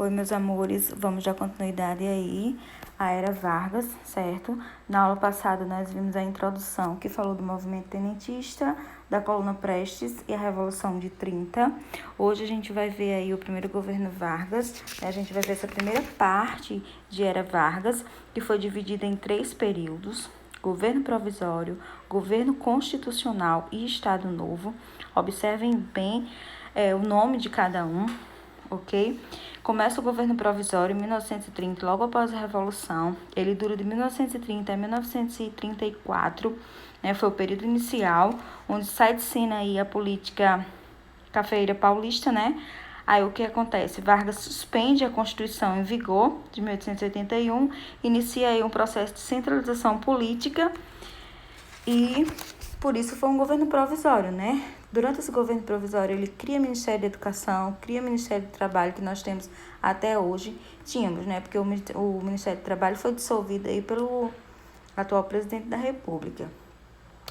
Oi, meus amores, vamos dar continuidade aí à Era Vargas, certo? Na aula passada nós vimos a introdução que falou do movimento tenentista, da coluna Prestes e a Revolução de 30. Hoje a gente vai ver aí o primeiro governo Vargas, né? A gente vai ver essa primeira parte de Era Vargas, que foi dividida em 3 períodos: governo provisório, governo constitucional e Estado Novo. Observem bem o nome de cada um, ok? Começa o governo provisório em 1930, logo após a Revolução. Ele dura de 1930 a 1934, né? Foi o período inicial, onde sai de cena aí a política cafeeira paulista, né? Aí o que acontece? Vargas suspende a Constituição em vigor de 1881, inicia aí um processo de centralização política e por isso foi um governo provisório, né? Durante esse governo provisório, ele cria Ministério da Educação, cria Ministério do Trabalho, que nós temos até hoje. Tínhamos, né? Porque o Ministério do Trabalho foi dissolvido aí pelo atual presidente da República.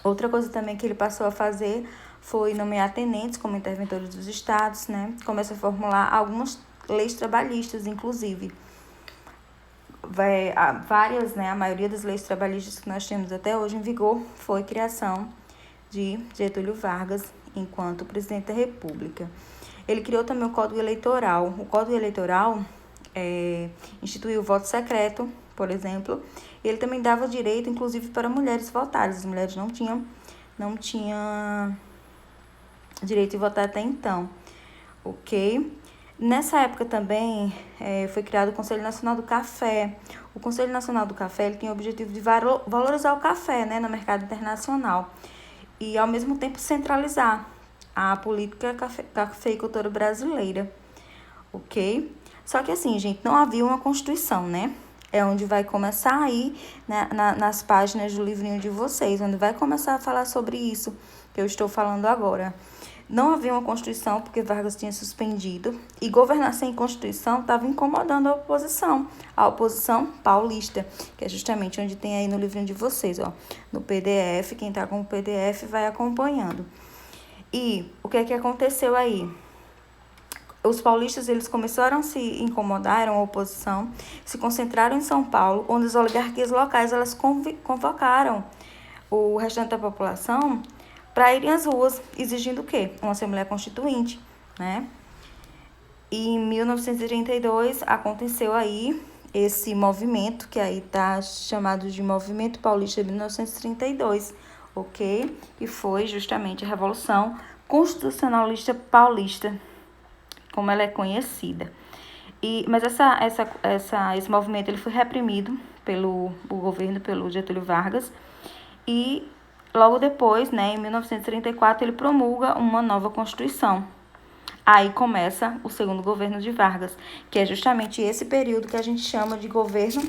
Outra coisa também que ele passou a fazer foi nomear tenentes como interventores dos estados, né? Começa a formular algumas leis trabalhistas, inclusive. Várias, né? A maioria das leis trabalhistas que nós temos até hoje em vigor foi criação de Getúlio Vargas enquanto presidente da República. Ele criou também o Código Eleitoral. O Código Eleitoral instituiu o voto secreto, por exemplo. Ele também dava direito, inclusive, para mulheres votarem. As mulheres não tinham direito de votar até então, ok? Nessa época também foi criado o Conselho Nacional do Café. O Conselho Nacional do Café ele tem o objetivo de valorizar o café, né, no mercado internacional e, ao mesmo tempo, centralizar a política cafeicultora brasileira, ok? Só que assim, gente, não havia uma Constituição, né? É onde vai começar aí, né, nas páginas do livrinho de vocês, onde vai começar a falar sobre isso que eu estou falando agora. Não havia uma Constituição porque Vargas tinha suspendido e governar sem Constituição estava incomodando a oposição paulista, que é justamente onde tem aí no livrinho de vocês, ó, no PDF. Quem está com o PDF vai acompanhando. E o que é que aconteceu aí? Os paulistas, eles começaram a se incomodar, eram a oposição, se concentraram em São Paulo, onde as oligarquias locais, elas convocaram o restante da população para irem às ruas, exigindo o quê? Uma Assembleia Constituinte, né? E em 1932 aconteceu aí esse movimento, que aí está chamado de Movimento Paulista de 1932, ok? E foi justamente a Revolução Constitucionalista Paulista, como ela é conhecida. Mas esse movimento ele foi reprimido pelo governo, pelo Getúlio Vargas, e logo depois, né, em 1934, ele promulga uma nova Constituição. Aí começa o segundo governo de Vargas, que é justamente esse período que a gente chama de governo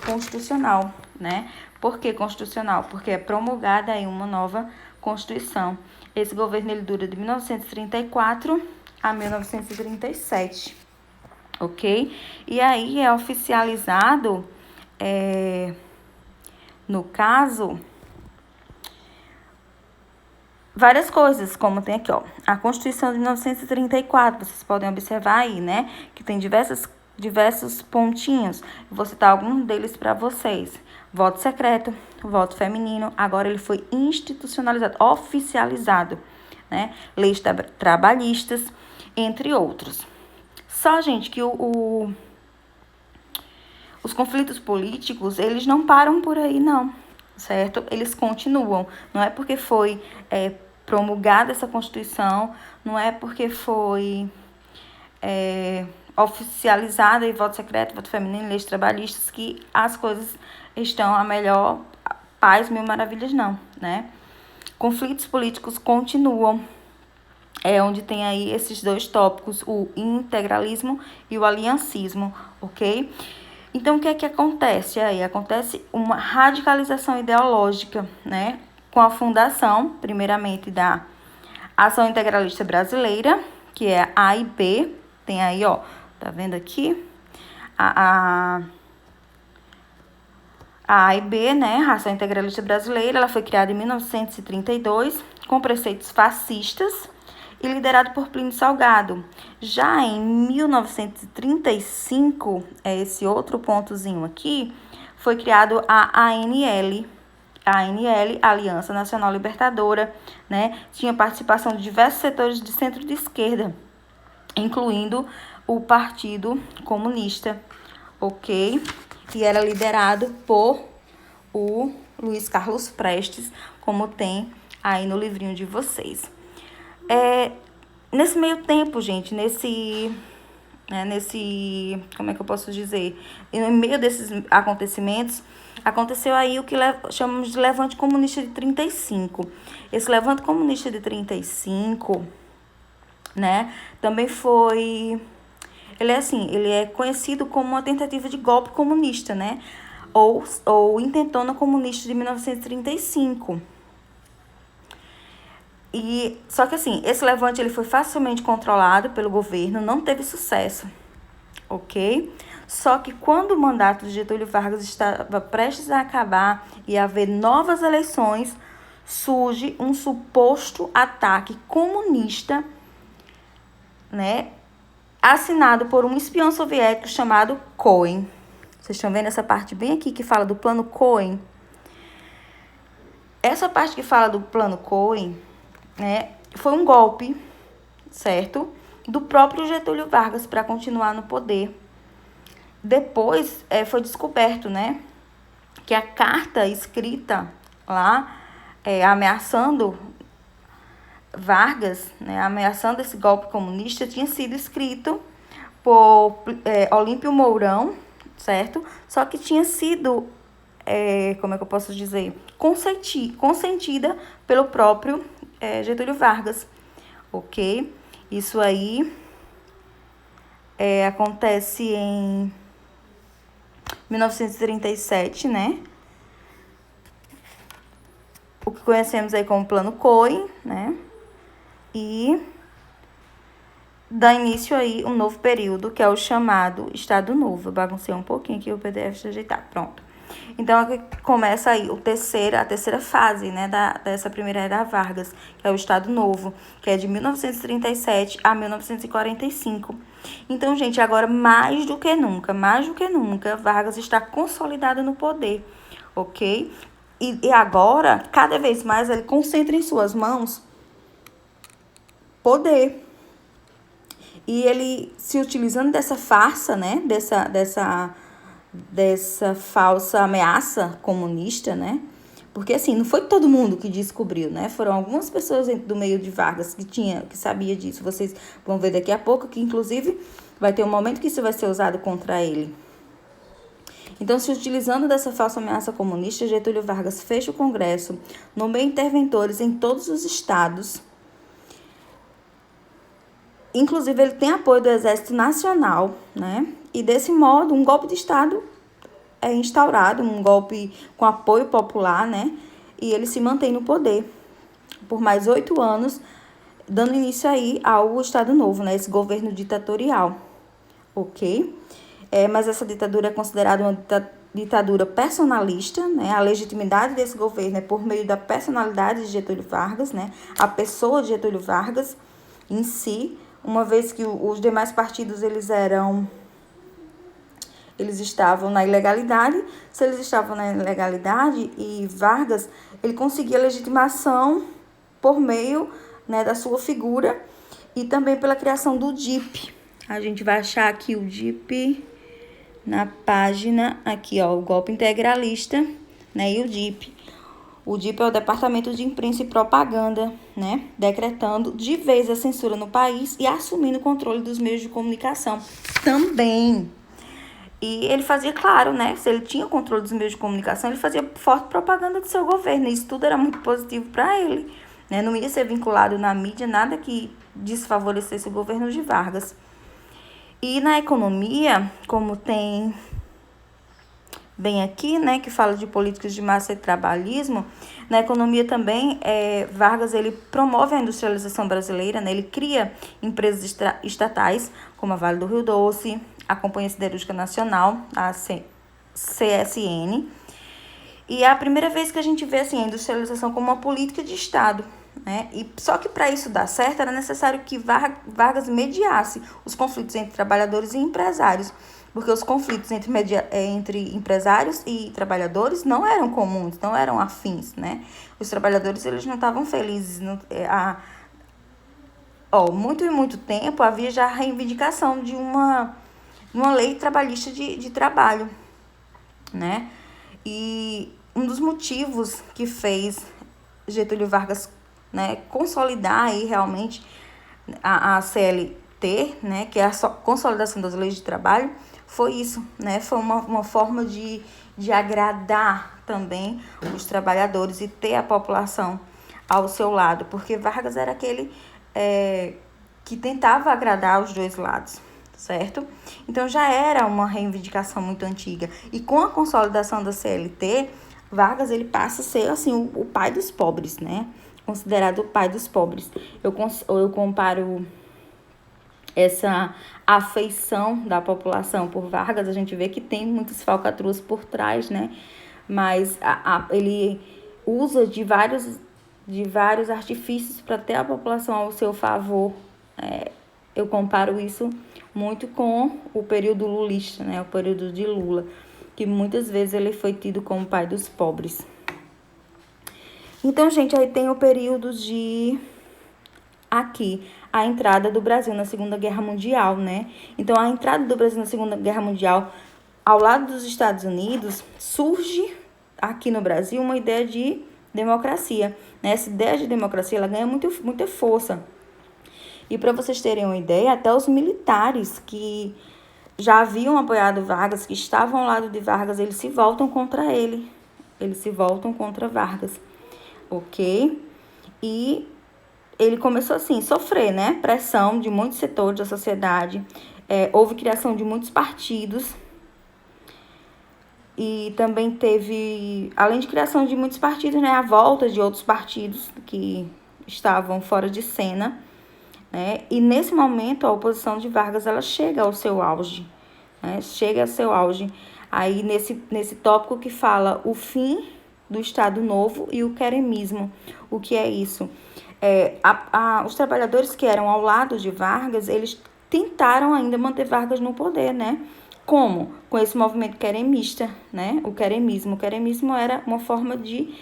constitucional, né? Por que constitucional? Porque é promulgada aí uma nova Constituição. Esse governo ele dura de 1934 a 1937, ok? E aí é oficializado, no caso, várias coisas, como tem aqui, ó, a Constituição de 1934, vocês podem observar aí, né, que tem diversos pontinhos. Vou citar alguns deles para vocês. Voto secreto, voto feminino, agora ele foi institucionalizado, oficializado, né, leis trabalhistas, entre outros. Só, gente, que os conflitos políticos, eles não param por aí, não, certo? Eles continuam. Não é porque foi promulgada essa Constituição, não é porque foi oficializada em voto secreto, voto feminino, leis trabalhistas, que as coisas estão a melhor paz, mil maravilhas, não, né? Conflitos políticos continuam. É onde tem aí esses dois tópicos, o integralismo e o aliancismo, ok? Então, o que é que acontece aí? Acontece uma radicalização ideológica, né? Com a fundação, primeiramente, da Ação Integralista Brasileira, que é a AIB, tem aí, ó, tá vendo aqui? A AIB, né, Ação Integralista Brasileira, ela foi criada em 1932, com preceitos fascistas, e liderado por Plínio Salgado. Já em 1935, esse outro pontozinho aqui, foi criado a ANL, Aliança Nacional Libertadora, né? Tinha participação de diversos setores de centro de esquerda, incluindo o Partido Comunista, ok? E era liderado por o Luiz Carlos Prestes, como tem aí no livrinho de vocês. Nesse meio tempo, gente, como é que eu posso dizer? No meio desses acontecimentos, aconteceu aí o que chamamos de Levante Comunista de 35. Esse Levante Comunista de 35, né, também foi... Ele é conhecido como uma tentativa de golpe comunista, né, ou intentona comunista de 1935. Só que assim, esse levante ele foi facilmente controlado pelo governo, não teve sucesso, ok? Só que quando o mandato de Getúlio Vargas estava prestes a acabar e haver novas eleições, surge um suposto ataque comunista, né, assinado por um espião soviético chamado Cohen. Vocês estão vendo essa parte bem aqui que fala do plano Cohen? Essa parte que fala do plano Cohen, né, foi um golpe, certo? Do próprio Getúlio Vargas para continuar no poder. Depois foi descoberto, né, que a carta escrita lá, ameaçando Vargas, né, ameaçando esse golpe comunista, tinha sido escrito por Olímpio Mourão, certo? Só que tinha sido, como é que eu posso dizer, consentida pelo próprio Getúlio Vargas, ok? Isso aí acontece em 1937, né? O que conhecemos aí como Plano Cohen, né? E dá início aí um novo período, que é o chamado Estado Novo. Eu baguncei um pouquinho aqui o PDF, deixa eu ajeitar, pronto. Então, aqui começa aí a terceira fase, né, dessa primeira era Vargas, que é o Estado Novo, que é de 1937 a 1945. Então, gente, agora mais do que nunca, Vargas está consolidado no poder, ok? E agora, cada vez mais, ele concentra em suas mãos poder. E ele, se utilizando dessa farsa, né, dessa falsa ameaça comunista, né? Porque, assim, não foi todo mundo que descobriu, né? Foram algumas pessoas dentro do meio de Vargas que sabia disso. Vocês vão ver daqui a pouco que, inclusive, vai ter um momento que isso vai ser usado contra ele. Então, se utilizando dessa falsa ameaça comunista, Getúlio Vargas fecha o Congresso, nomeia interventores em todos os estados. Inclusive, ele tem apoio do Exército Nacional, né? E, desse modo, um golpe de Estado é instaurado, um golpe com apoio popular, né? E ele se mantém no poder por mais 8 anos, dando início aí ao Estado Novo, né? Esse governo ditatorial, ok? Mas essa ditadura é considerada uma ditadura personalista, né? A legitimidade desse governo é por meio da personalidade de Getúlio Vargas, né? A pessoa de Getúlio Vargas em si, uma vez que os demais partidos eles estavam na ilegalidade. Se eles estavam na ilegalidade, e Vargas ele conseguia legitimação por meio, né, da sua figura e também pela criação do DIP. A gente vai achar aqui o DIP na página aqui, ó, o golpe integralista, né, e o DIP. O DIP é o Departamento de Imprensa e Propaganda, né, decretando de vez a censura no país e assumindo o controle dos meios de comunicação também. E ele fazia, claro, né, se ele tinha o controle dos meios de comunicação, ele fazia forte propaganda do seu governo, e isso tudo era muito positivo para ele, né, não ia ser vinculado na mídia nada que desfavorecesse o governo de Vargas. E na economia, como tem bem aqui, né, que fala de políticas de massa e trabalhismo, na economia também, Vargas ele promove a industrialização brasileira, né, ele cria empresas estatais, como a Vale do Rio Doce, a Companhia Siderúrgica Nacional, a CSN, e é a primeira vez que a gente vê assim, a industrialização como uma política de Estado, né? E só que para isso dar certo era necessário que Vargas mediasse os conflitos entre trabalhadores e empresários, porque os conflitos entre empresários e trabalhadores não eram comuns, não eram afins, né? Os trabalhadores eles não estavam felizes. Muito e muito tempo havia já a reivindicação de uma lei trabalhista de trabalho, né? E um dos motivos que fez Getúlio Vargas, né, consolidar aí realmente a CLT, né, que é a consolidação das leis de trabalho, foi isso, né? Foi uma forma de agradar também os trabalhadores e ter a população ao seu lado, porque Vargas era aquele que tentava agradar os dois lados, certo? Então já era uma reivindicação muito antiga. E com a consolidação da CLT, Vargas ele passa a ser assim o pai dos pobres, né? Considerado o pai dos pobres. Eu comparo essa afeição da população por Vargas, a gente vê que tem muitas falcatruas por trás, né? Mas ele usa de vários artifícios para ter a população ao seu favor. Eu comparo isso muito com o período lulista, né? O período de Lula, que muitas vezes ele foi tido como pai dos pobres. Então, gente, aí tem o período a entrada do Brasil na Segunda Guerra Mundial, né? Então, a entrada do Brasil na Segunda Guerra Mundial, ao lado dos Estados Unidos, surge aqui no Brasil uma ideia de democracia, né? Essa ideia de democracia, ela ganha muita força. E para vocês terem uma ideia, até os militares que já haviam apoiado Vargas, que estavam ao lado de Vargas, eles se voltam contra ele. Eles se voltam contra Vargas, ok? E ele começou assim, sofrer, né? Pressão de muitos setores da sociedade. Houve criação de muitos partidos. E também teve, além de criação de muitos partidos, né? A volta de outros partidos que estavam fora de cena, né? E nesse momento a oposição de Vargas ela chega ao seu auge, né? Chega ao seu auge aí nesse tópico que fala o fim do Estado Novo e o queremismo. O que é isso? Os trabalhadores que eram ao lado de Vargas, eles tentaram ainda manter Vargas no poder, né? Como? Com esse movimento queremista, né? O queremismo. O queremismo era uma forma de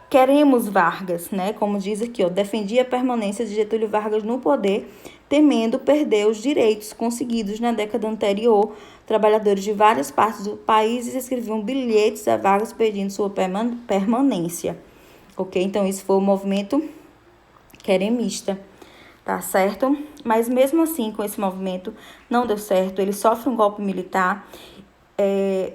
queremos Vargas, né? Como diz aqui, defendia a permanência de Getúlio Vargas no poder, temendo perder os direitos conseguidos na década anterior. Trabalhadores de várias partes do país escreviam bilhetes a Vargas pedindo sua permanência. Ok? Então, isso foi o movimento queremista, tá certo? Mas mesmo assim, com esse movimento, não deu certo. Ele sofre um golpe militar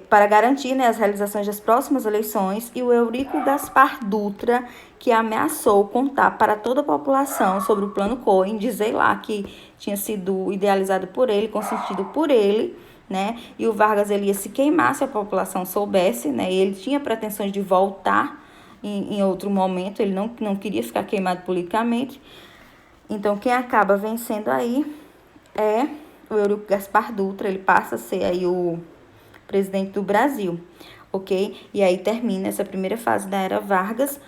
para garantir, né, as realizações das próximas eleições, e o Eurico Gaspar Dutra, que ameaçou contar para toda a população sobre o Plano Cohen, dizer lá que tinha sido idealizado por ele, consentido por ele, né, e o Vargas ele ia se queimar se a população soubesse, né, e ele tinha pretensões de voltar em outro momento, ele não queria ficar queimado politicamente. Então, quem acaba vencendo aí é o Eurico Gaspar Dutra, ele passa a ser aí o presidente do Brasil, ok? E aí termina essa primeira fase da era Vargas,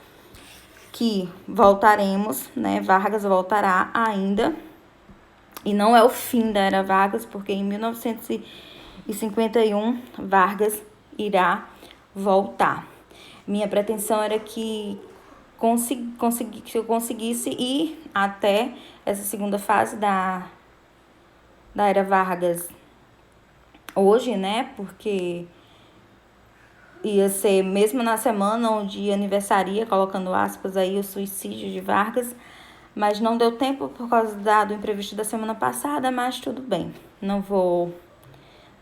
que voltaremos, né? Vargas voltará ainda, e não é o fim da era Vargas, porque em 1951 Vargas irá voltar. Minha pretensão era que eu conseguisse ir até essa segunda fase da era Vargas hoje, né? Porque ia ser mesmo na semana onde aniversaria, colocando aspas aí, o suicídio de Vargas, mas não deu tempo por causa do imprevisto da semana passada, mas tudo bem. Não vou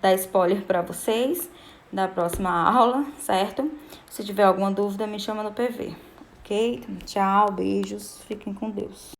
dar spoiler para vocês da próxima aula, certo? Se tiver alguma dúvida, me chama no PV, ok? Tchau, beijos, fiquem com Deus.